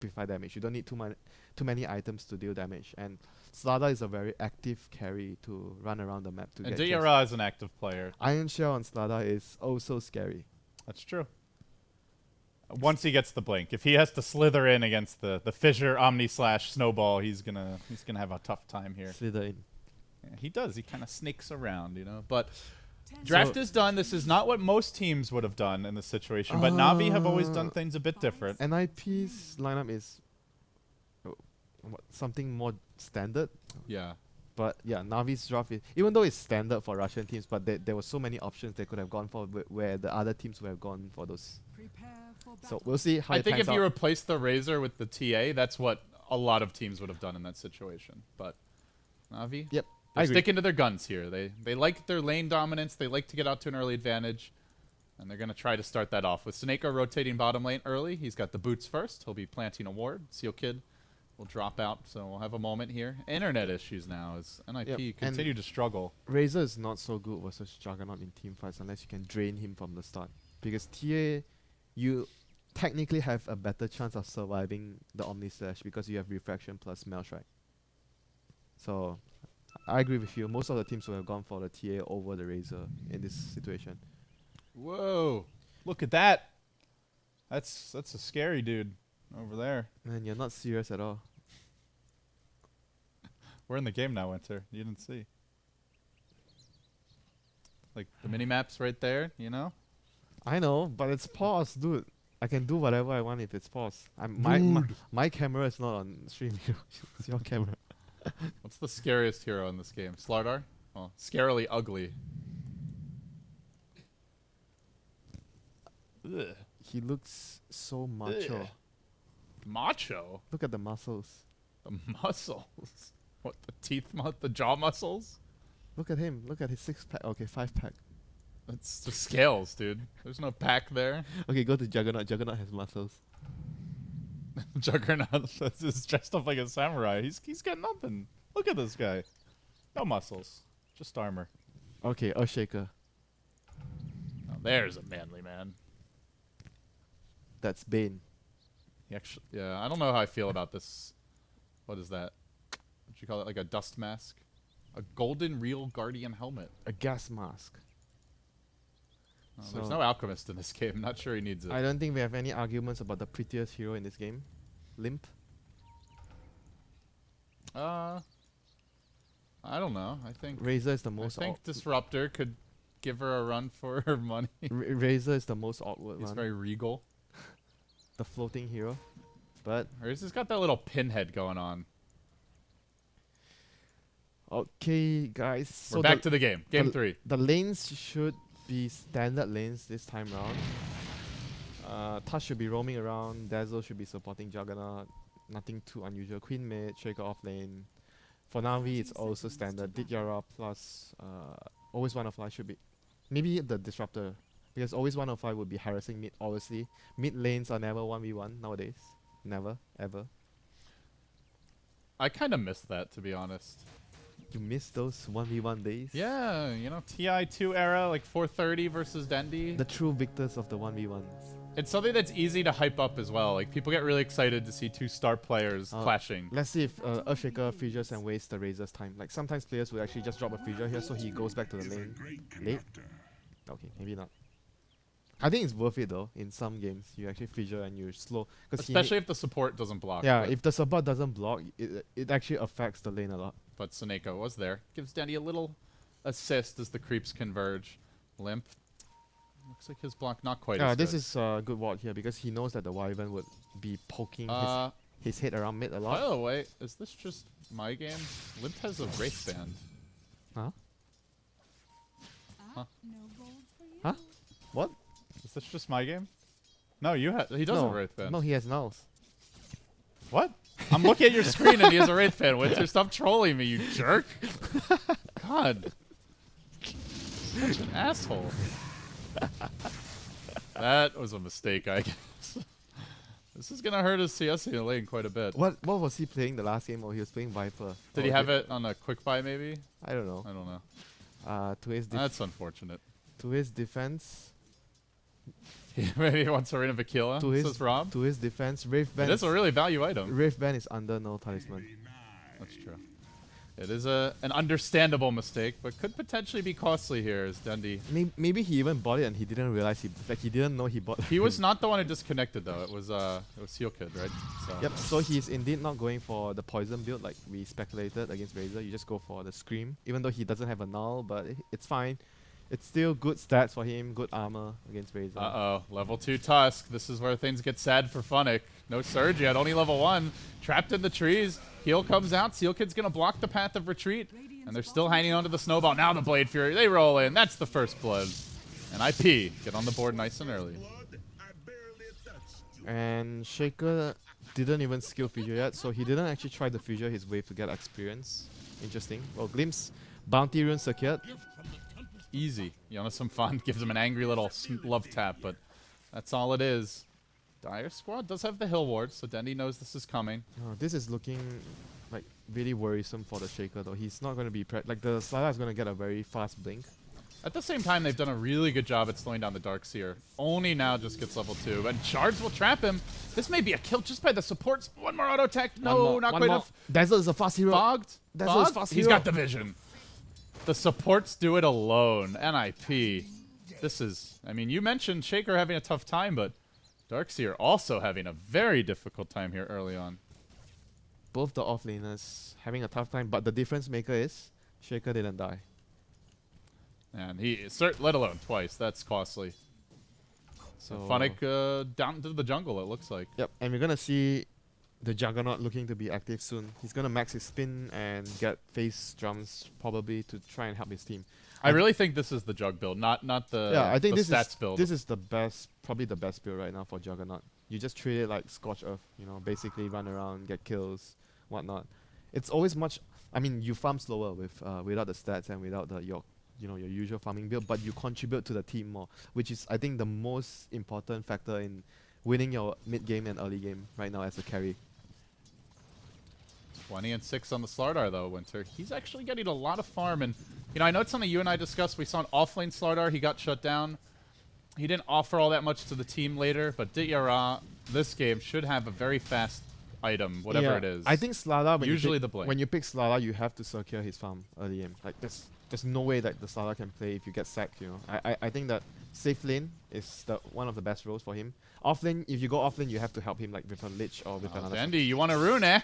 amplify damage. You don't need too many items to deal damage. And Slada is a very active carry to run around the map to And get kills. DRL is an active player. Iron Shell on Slada is also scary. That's true. Once he gets the blink, if he has to slither in against the Fissure, Omni slash Snowball, he's gonna have a tough time here. Slither in. Yeah, he does. He kind of snakes around, you know. But draft is done. This is not what most teams would have done in this situation. But Navi have always done things a bit different. NiP's lineup is something more standard. Yeah. But yeah, Navi's draft is, even though it's standard for Russian teams, but there were so many options they could have gone for where the other teams would have gone for those. So we'll see how I it think pans if you out. replace the Razor with the TA, that's what a lot of teams would have done in that situation. But Navi, Yep, they're I agree. sticking to their guns here. They like their lane dominance. They like to get out to an early advantage, and they're gonna try to start that off with Seneko rotating bottom lane early. He's got the boots first. He'll be planting a ward. Seal Kid will drop out, so we'll have a moment here. Internet issues now as NiP continue to struggle. Razor is not so good versus Juggernaut in team fights unless you can drain him from the start. Because TA, you technically have a better chance of surviving the Omni Slash because you have Refraction plus Maelstrike. So I agree with you. Most of the teams would have gone for the TA over the Razor in this situation. Whoa! Look at that. That's a scary dude over there. Man, you're not serious at all. We're in the game now, Winter. You didn't see. Like the mini maps right there, you know. I know, but it's paused, dude. I can do whatever I want if it's paused. My camera is not on stream. It's your camera. What's the scariest hero in this game? Slardar? Oh, scarily ugly. Ugh. He looks so macho. Ugh. Macho? Look at the muscles. The muscles? What, the teeth, the jaw muscles? Look at him. Look at his 6-pack. Okay, 5-pack. That's the scales, dude. There's no pack there. Okay, go to Juggernaut. Juggernaut has muscles. Juggernaut is dressed up like a samurai. He's got nothing. Look at this guy. No muscles. Just armor. Okay, Earthshaker. Oh, there's a manly man. That's Bane. He actually, yeah, I don't know how I feel about this. What is that? What you call it? Like a dust mask? A golden real guardian helmet. A gas mask. Oh, So there's no alchemist in this game. Not sure he needs it. I don't think we have any arguments about the prettiest hero in this game. Limp. I don't know. I think Razor is the most. I think Disruptor could give her a run for her money. Razor is the most awkward He's one. very regal. The floating hero. But Razor's got that little pinhead going on. okay, guys. We're back to the game. Game 3. The lanes should be standard lanes this time round. Tush should be roaming around. Dazzle should be supporting Juggernaut. Nothing too unusual. Queen mid, Shaker off lane. For Navi, it's also standard. Didyara plus Always One of Life should be. Maybe the Disruptor. Because Always One of Life would be harassing mid, obviously. Mid lanes are never 1v1 nowadays. Never, ever. I kind of miss that, to be honest. You miss those 1v1 days? Yeah, you know, TI2 era, like 430 versus Dendi. The true victors of the 1v1s. It's something that's easy to hype up as well. Like, people get really excited to see two star players clashing. Let's see if Earthshaker fissures and wastes the Razor's time. Like, sometimes players will actually just drop a fissure here so he goes back to the lane. Late? Okay, maybe not. I think it's worth it though. In some games, you actually fissure and you slow. Especially if the support doesn't block. Yeah, if the support doesn't block, it actually affects the lane a lot. But Seneko was there. Gives Dendi a little assist as the creeps converge. Limp. Looks like his block not quite as this good. is a good ward here because he knows that the Wyvern would be poking his head around mid a lot. By the way, is this just my game? Limp has a Wraith Band. Huh? Huh? Huh? What? Is this just my game? No, you have. He does have a Wraith Band. No, he has nulls. What? I'm looking at your screen and he has a Wraith Band. Winter, stop trolling me, you jerk. God. Such an asshole. That was a mistake, I guess. This is gonna hurt his CS in the lane quite a bit. What was he playing the last game? Or he was playing Viper? Did he have it on a quick buy maybe? I don't know. I don't know. To his That's unfortunate. to his defense, Maybe he wants Arena of Aquila, To his says Rob. to his defense, Wraith Band. It is a really value item. Wraith Band is under no talisman. That's true. It is an understandable mistake, but could potentially be costly here as Dundee. Maybe he even bought it and he didn't realize he didn't know he bought. He was not the one who disconnected though. It was Seal Kid, right? So. Yep. So he's indeed not going for the poison build like we speculated against Razor. You just go for the scream, even though he doesn't have a null, but it's fine. It's still good stats for him, good armor against Razor. Uh-oh, level 2 Tusk. This is where things get sad for Funnick. No surge yet, only level 1. Trapped in the trees. Heal comes out. Seal Kid's going to block the path of retreat. And they're still hanging onto the snowball. Now the Blade Fury, they roll in. That's the first blood. And NiP get on the board nice and early. And Shaker didn't even skill fissure yet, so he didn't actually try to fissure his wave to get experience. Interesting. Well, Glimpse, Bounty Rune secured. Easy. You want some fun? Gives him an angry little love tap, but that's all it is. Dire Squad does have the Hill Ward, so Dendy knows this is coming. Oh, this is looking like really worrisome for the Shaker though. He's not going to be like the Slider is going to get a very fast blink. At the same time, they've done a really good job at slowing down the Darkseer. Only now just gets level 2, and Shards will trap him. This may be a kill just by the supports. One more auto attack. No, not quite enough. Dazzle is a fast hero. Fogged. Dazzle is fast He's hero. got the vision. The supports do it alone. NiP. This is, I mean, you mentioned Shaker having a tough time, but Darkseer also having a very difficult time here early on. Both the offlaners having a tough time, but the difference maker is Shaker didn't die. And he, let alone twice, that's costly. So Funnick down into the jungle, it looks like. Yep, and we're going to see the Juggernaut looking to be active soon. He's going to max his spin and get face drums probably to try and help his team. I really think this is the Jug build, not the, I think the this stats is, build. This is the best, probably the best build right now for Juggernaut. You just treat it like Scorch Earth, you know, basically run around, get kills, whatnot. It's always much, I mean, you farm slower with without the stats and without your usual farming build, but you contribute to the team more, which is, I think, the most important factor in winning your mid game and early game right now as a carry. 20 and 6 on the Slardar though, Winter. He's actually getting a lot of farm, and I know it's something you and I discussed. We saw an offlane Slardar, he got shut down. He didn't offer all that much to the team later, but Dityara this game should have a very fast item, whatever it is. I think Slardar, when you pick Slardar, you have to secure his farm early game. Like there's no way that the Slardar can play if you get sacked, you know. I think that safe lane is one of the best roles for him. Off lane, if you go off lane, you have to help him like with a Lich or with another. Andy, you want a rune, eh?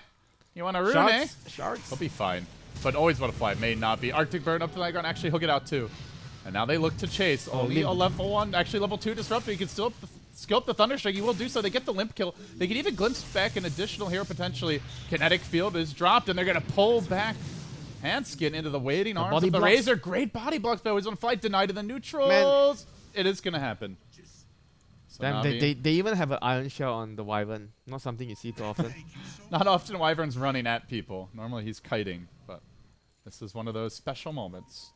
You want a rune, eh? Shards. He'll be fine. But always want to fly. May not be. Arctic Burn up to the ground. Actually, he'll get out too. And now they look to chase. Only a level 1, actually level 2 disruptor. He can still skill up the Thunderstrike. He will do so. They get the limp kill. They can even glimpse back an additional hero potentially. Kinetic Field is dropped, and they're going to pull back Handskin into the waiting arms of the Razor. Great body blocks, but he's on flight. Denied to the neutrals. Man. It is going to happen. So damn, they even have an Iron Shell on the Wyvern. Not something you see too often. Not often Wyvern's running at people. Normally he's kiting, but this is one of those special moments.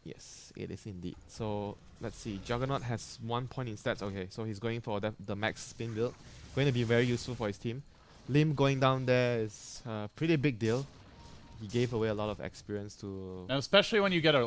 Yes, it is indeed. So let's see. Juggernaut has 1 point in stats. Okay, so he's going for the max spin build. Going to be very useful for his team. Lim going down there is a pretty big deal. He gave away a lot of experience to. And especially when you get a